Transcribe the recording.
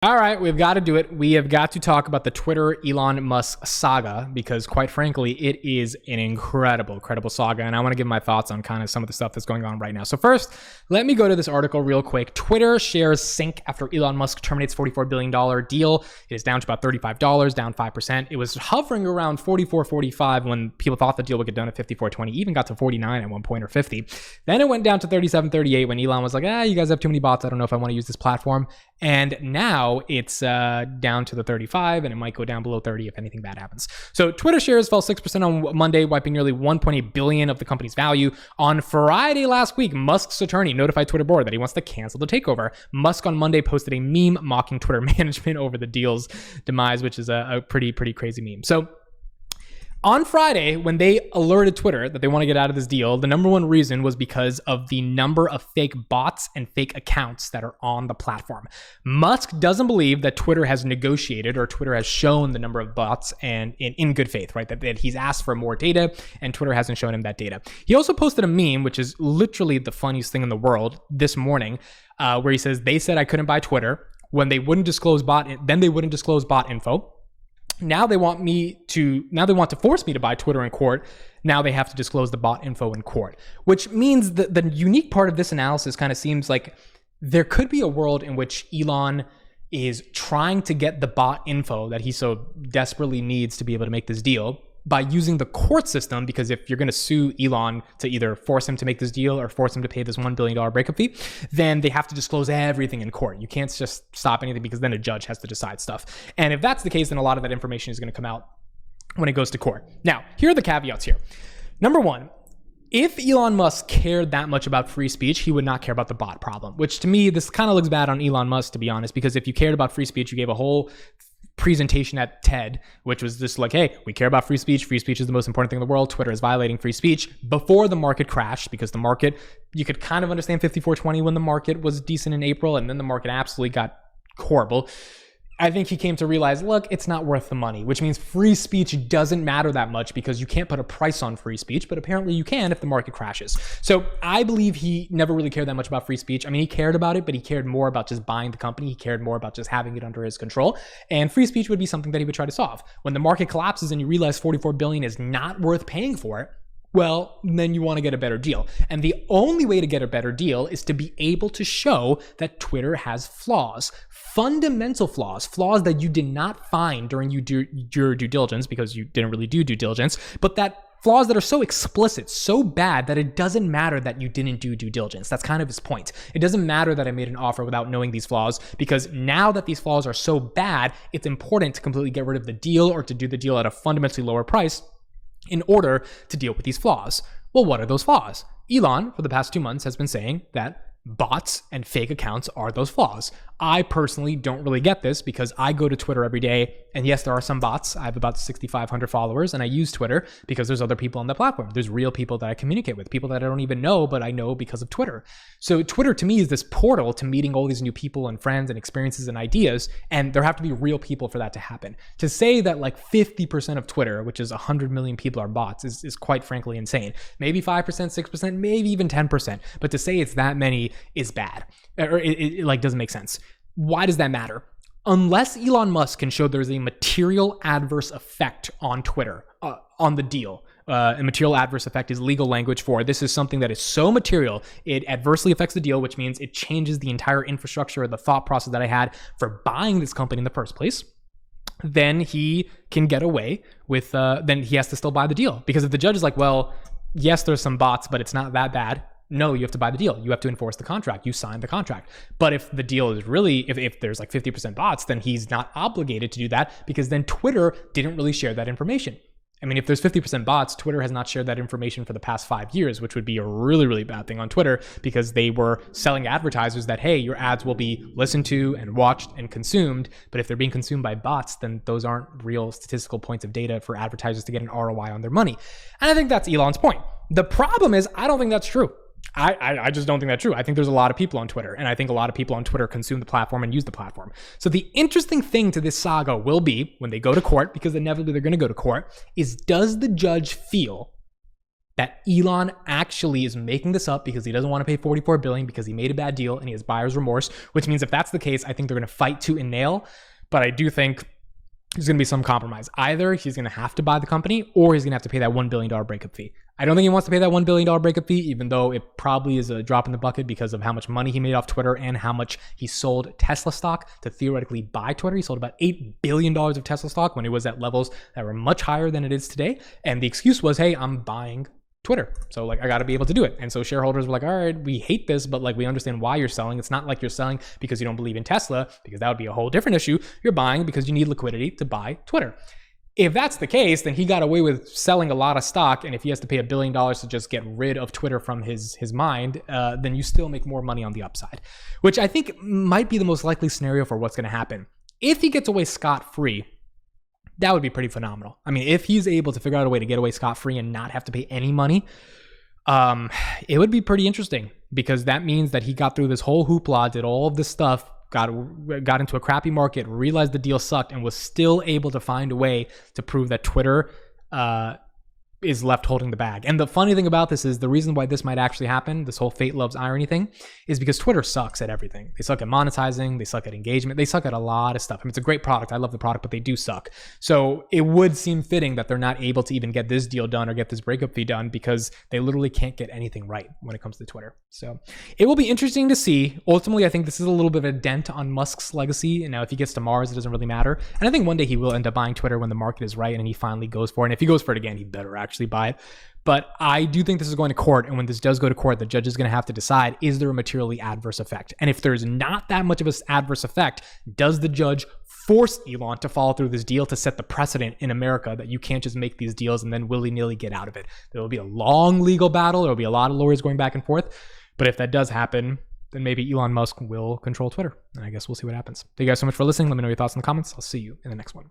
All right, we've got to do it. We have got to talk about the Twitter Elon Musk saga because, quite frankly, it is an incredible saga. And I want to give my thoughts on kind of some of the stuff that's going on right now. So first, let me go to this article real quick. Twitter shares sink after Elon Musk terminates $44 billion deal. It is down to about $35, down 5%. It was hovering around 44, 45 when people thought the deal would get done at 54.20, even got to 49 at one point or 50. Then it went down to 37.38 when Elon was like, you guys have too many bots. I don't know if I want to use this platform. And now it's down to the 35, and it might go down below 30 if anything bad happens. So Twitter shares fell 6% on Monday, wiping nearly $1.8 billion of the company's value. On Friday last week, Musk's attorney notified Twitter board that he wants to cancel the takeover. Musk on Monday posted a meme mocking Twitter management over the deal's demise, which is a pretty crazy meme. So on Friday, when they alerted Twitter that they want to get out of this deal, the number one reason was because of the number of fake bots and fake accounts that are on the platform. Musk doesn't believe that Twitter has negotiated or Twitter has shown the number of bots and in good faith, right? That he's asked for more data and Twitter hasn't shown him that data. He also posted a meme, which is literally the funniest thing in the world this morning, where he says, they said I couldn't buy Twitter when they wouldn't disclose then they wouldn't disclose bot info. Now they want to force me to buy Twitter in court. Now they have to disclose the bot info in court, which means that the unique part of this analysis kind of seems like there could be a world in which Elon is trying to get the bot info that he so desperately needs to be able to make this deal by using the court system, because if you're going to sue Elon to either force him to make this deal or force him to pay this $1 billion breakup fee, then they have to disclose everything in court. You can't just stop anything because then a judge has to decide stuff. And if that's the case, then a lot of that information is going to come out when it goes to court. Now, here are the caveats here. Number one, if Elon Musk cared that much about free speech, he would not care about the bot problem, which to me, this kind of looks bad on Elon Musk, to be honest, because if you cared about free speech, you gave a whole presentation at TED, which was just like, hey, we care about free speech. Free speech is the most important thing in the world. Twitter is violating free speech before the market crashed, because the market, you could kind of understand 54.20 when the market was decent in April, and then the market absolutely got horrible. I think he came to realize, look, it's not worth the money, which means free speech doesn't matter that much because you can't put a price on free speech, but apparently you can if the market crashes. So I believe he never really cared that much about free speech. I mean, he cared about it, but he cared more about just buying the company. He cared more about just having it under his control. And free speech would be something that he would try to solve. When the market collapses and you realize 44 billion is not worth paying for it, well, then you want to get a better deal. And the only way to get a better deal is to be able to show that Twitter has flaws, fundamental flaws that you did not find during your due diligence because you didn't really do due diligence, but that flaws that are so explicit, so bad that it doesn't matter that you didn't do due diligence. That's kind of his point. It doesn't matter that I made an offer without knowing these flaws, because now that these flaws are so bad, it's important to completely get rid of the deal or to do the deal at a fundamentally lower price in order to deal with these flaws. Well, what are those flaws? Elon, for the past 2 months, has been saying that bots and fake accounts are those flaws. I personally don't really get this because I go to Twitter every day, and yes, there are some bots. I have about 6,500 followers, and I use Twitter because there's other people on the platform. There's real people that I communicate with, people that I don't even know, but I know because of Twitter. So Twitter to me is this portal to meeting all these new people and friends and experiences and ideas, and there have to be real people for that to happen. To say that like 50% of Twitter, which is 100 million people, are bots is quite frankly insane. Maybe 5%, 6%, maybe even 10%, but to say it's that many is bad, or it like doesn't make sense. Why does that matter? Unless Elon Musk can show there's a material adverse effect on Twitter, on the deal. A material adverse effect is legal language for this is something that is so material, it adversely affects the deal, which means it changes the entire infrastructure or the thought process that I had for buying this company in the first place. Then he can get away with, then he has to still buy the deal. Because if the judge is like, well, yes, there's some bots, but it's not that bad. No, you have to buy the deal. You have to enforce the contract. You sign the contract. But if the deal is really, if there's like 50% bots, then he's not obligated to do that because then Twitter didn't really share that information. I mean, if there's 50% bots, Twitter has not shared that information for the past 5 years, which would be a really bad thing on Twitter because they were selling advertisers that, hey, your ads will be listened to and watched and consumed. But if they're being consumed by bots, then those aren't real statistical points of data for advertisers to get an ROI on their money. And I think that's Elon's point. The problem is, I don't think that's true. I just don't think that's true. I think there's a lot of people on Twitter, and I think a lot of people on Twitter consume the platform and use the platform. So the interesting thing to this saga will be when they go to court, because inevitably they're going to go to court, is does the judge feel that Elon actually is making this up because he doesn't want to pay $44 billion because he made a bad deal and he has buyer's remorse, which means if that's the case, I think they're going to fight tooth and nail. But I do think there's going to be some compromise. Either he's going to have to buy the company or he's going to have to pay that $1 billion breakup fee. I don't think he wants to pay that $1 billion breakup fee, even though it probably is a drop in the bucket because of how much money he made off Twitter and how much he sold Tesla stock to theoretically buy Twitter. He sold about $8 billion of Tesla stock when it was at levels that were much higher than it is today. And the excuse was, hey, I'm buying Twitter. So like, I got to be able to do it. And so shareholders were like, all right, we hate this, but like, we understand why you're selling. It's not like you're selling because you don't believe in Tesla, because that would be a whole different issue. You're buying because you need liquidity to buy Twitter. If that's the case, then he got away with selling a lot of stock. And if he has to pay $1 billion to just get rid of Twitter from his mind, then you still make more money on the upside, which I think might be the most likely scenario for what's going to happen. If he gets away scot-free, that would be pretty phenomenal. I mean, if he's able to figure out a way to get away scot-free and not have to pay any money, it would be pretty interesting, because that means that he got through this whole hoopla, did all of this stuff, got into a crappy market, realized the deal sucked, and was still able to find a way to prove that Twitter is left holding the bag. And the funny thing about this is the reason why this might actually happen, this whole fate loves irony thing, is because Twitter sucks at everything. They suck at monetizing, they suck at engagement, they suck at a lot of stuff. I mean, it's a great product. I love the product, but they do suck. So it would seem fitting that they're not able to even get this deal done or get this breakup fee done, because they literally can't get anything right when it comes to Twitter. So it will be interesting to see. Ultimately, I think this is a little bit of a dent on Musk's legacy. And now if he gets to Mars, it doesn't really matter. And I think one day he will end up buying Twitter when the market is right and he finally goes for it. And if he goes for it again, he better actually buy it. But I do think this is going to court. And when this does go to court, the judge is going to have to decide, is there a materially adverse effect? And if there's not that much of an adverse effect, does the judge force Elon to follow through this deal to set the precedent in America that you can't just make these deals and then willy-nilly get out of it? There will be a long legal battle. There will be a lot of lawyers going back and forth. But if that does happen, then maybe Elon Musk will control Twitter. And I guess we'll see what happens. Thank you guys so much for listening. Let me know your thoughts in the comments. I'll see you in the next one.